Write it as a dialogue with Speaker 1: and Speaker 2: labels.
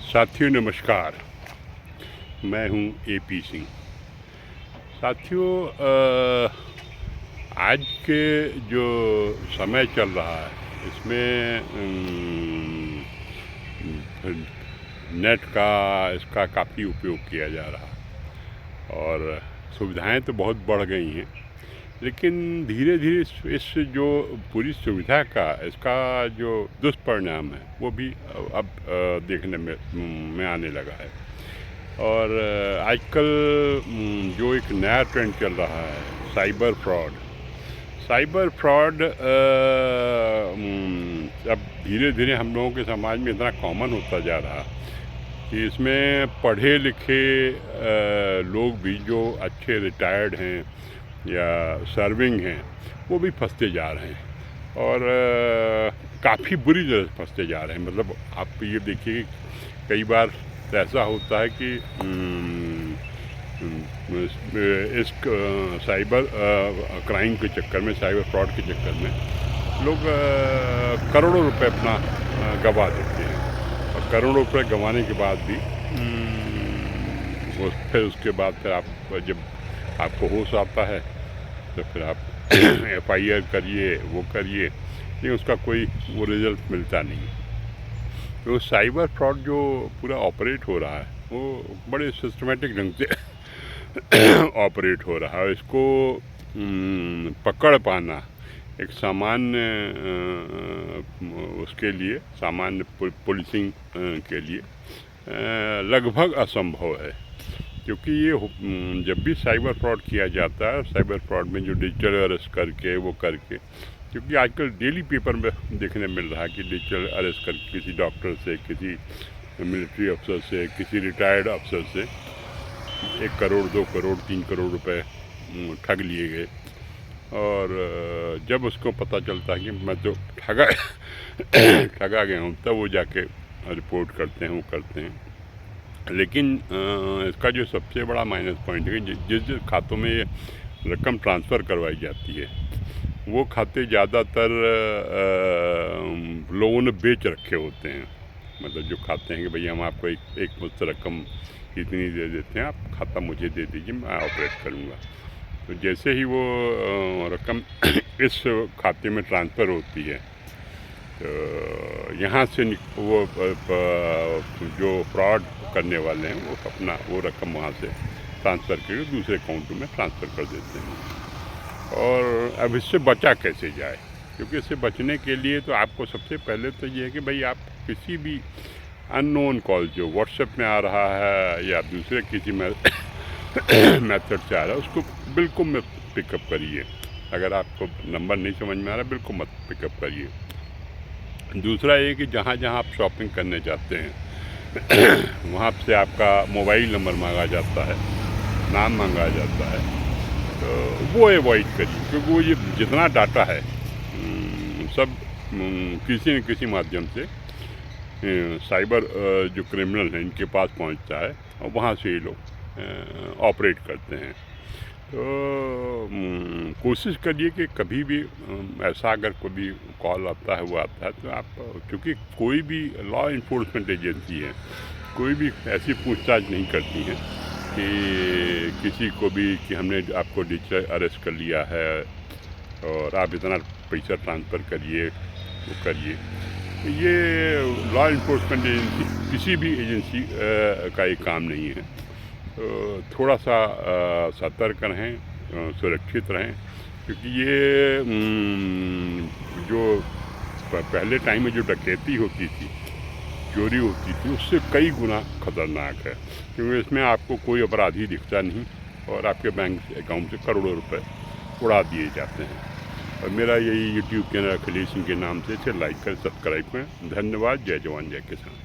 Speaker 1: साथियों नमस्कार, मैं हूं एपी सिंह। साथियों, आज के जो समय चल रहा है इसमें नेट का इसका काफ़ी उपयोग किया जा रहा है और सुविधाएं तो बहुत बढ़ गई हैं, लेकिन धीरे धीरे इस जो पूरी सुविधा का इसका जो दुष्परिणाम है वो भी अब देखने में आने लगा है। और आजकल जो एक नया ट्रेंड चल रहा है साइबर फ्रॉड अब धीरे धीरे हम लोगों के समाज में इतना कॉमन होता जा रहा कि इसमें पढ़े लिखे लोग भी जो अच्छे रिटायर्ड हैं या सर्विंग हैं वो भी फंसते जा रहे हैं और काफ़ी बुरी तरह से फंसते जा रहे हैं। मतलब आप ये देखिए, कई बार ऐसा होता है कि इस साइबर क्राइम के चक्कर में, साइबर फ्रॉड के चक्कर में लोग करोड़ों रुपए अपना गंवा देते हैं और करोड़ों रुपए गंवाने के बाद भी फिर उसके बाद फिर आप जब आपको होश आता है तो फिर आप FIR करिए, वो करिए, लेकिन उसका कोई वो रिज़ल्ट मिलता नहीं। तो साइबर फ्रॉड जो पूरा ऑपरेट हो रहा है वो बड़े सिस्टमेटिक ढंग से ऑपरेट हो रहा है। इसको पकड़ पाना एक सामान्य उसके लिए, सामान्य पुलिसिंग के लिए लगभग असंभव है, क्योंकि ये जब भी साइबर फ्रॉड किया जाता है, साइबर फ्रॉड में जो डिजिटल अरेस्ट करके वो करके, क्योंकि आजकल डेली पेपर में देखने मिल रहा है कि डिजिटल अरेस्ट करके किसी डॉक्टर से, किसी मिलिट्री अफसर से, किसी रिटायर्ड अफसर से 1 करोड़ 2 करोड़ 3 करोड़ रुपए ठग लिए गए। और जब उसको पता चलता है कि मैं तो ठगा गया हूँ, तब वो जाके रिपोर्ट करते हैं, वो करते हैं। लेकिन इसका जो सबसे बड़ा माइनस पॉइंट है कि जिस खातों में ये रकम ट्रांसफ़र करवाई जाती है वो खाते ज़्यादातर लोगों ने बेच रखे होते हैं। मतलब जो खाते हैं कि भैया हम आपको एक मुश्त रकम इतनी दे देते हैं, आप खाता मुझे दे दीजिए, मैं ऑपरेट करूँगा। तो जैसे ही वो रकम इस खाते में ट्रांसफ़र होती है तो यहाँ से वो जो फ्रॉड करने वाले हैं वो रकम वहाँ से ट्रांसफ़र करके दूसरे अकाउंट में ट्रांसफ़र कर देते हैं। और अब इससे बचा कैसे जाए, क्योंकि इससे बचने के लिए तो आपको सबसे पहले तो ये है कि भाई आप किसी भी अननोन कॉल जो व्हाट्सएप में आ रहा है या दूसरे किसी मेथड से आ रहा है उसको बिल्कुल मत पिकअप करिए। अगर आपको नंबर नहीं समझ में आ रहा बिल्कुल मत पिकअप करिए। दूसरा ये कि जहाँ जहाँ आप शॉपिंग करने जाते हैं वहाँ से आपका मोबाइल नंबर मांगा जाता है, नाम मांगा जाता है, तो वो अवॉइड करिए, क्योंकि वो ये जितना डाटा है सब किसी न किसी माध्यम से साइबर जो क्रिमिनल हैं इनके पास पहुंचता है और वहाँ से ये लोग ऑपरेट करते हैं। तो कोशिश करिए कि कभी भी ऐसा अगर कोई भी कॉल आता है, वो आता है, तो आप, क्योंकि कोई भी लॉ इन्फोर्समेंट एजेंसी है, कोई भी ऐसी पूछताछ नहीं करती है कि किसी को भी कि हमने आपको डिजिटल अरेस्ट कर लिया है और आप इतना पैसा ट्रांसफ़र करिए, वो करिए। तो ये लॉ इन्फोर्समेंट एजेंसी किसी भी एजेंसी का एक काम नहीं है। तो थोड़ा सा सतर्क रहें, सुरक्षित रहें, क्योंकि ये जो पहले टाइम में जो डकैती होती थी, चोरी होती थी, उससे कई गुना खतरनाक है, क्योंकि इसमें आपको कोई अपराधी दिखता नहीं और आपके बैंक अकाउंट से करोड़ों रुपए उड़ा दिए जाते हैं। और मेरा यही YouTube चैनल अखिलेश सिंह के नाम से इसे लाइक करें, सब्सक्राइब करें। धन्यवाद। जय जवान जय किसान।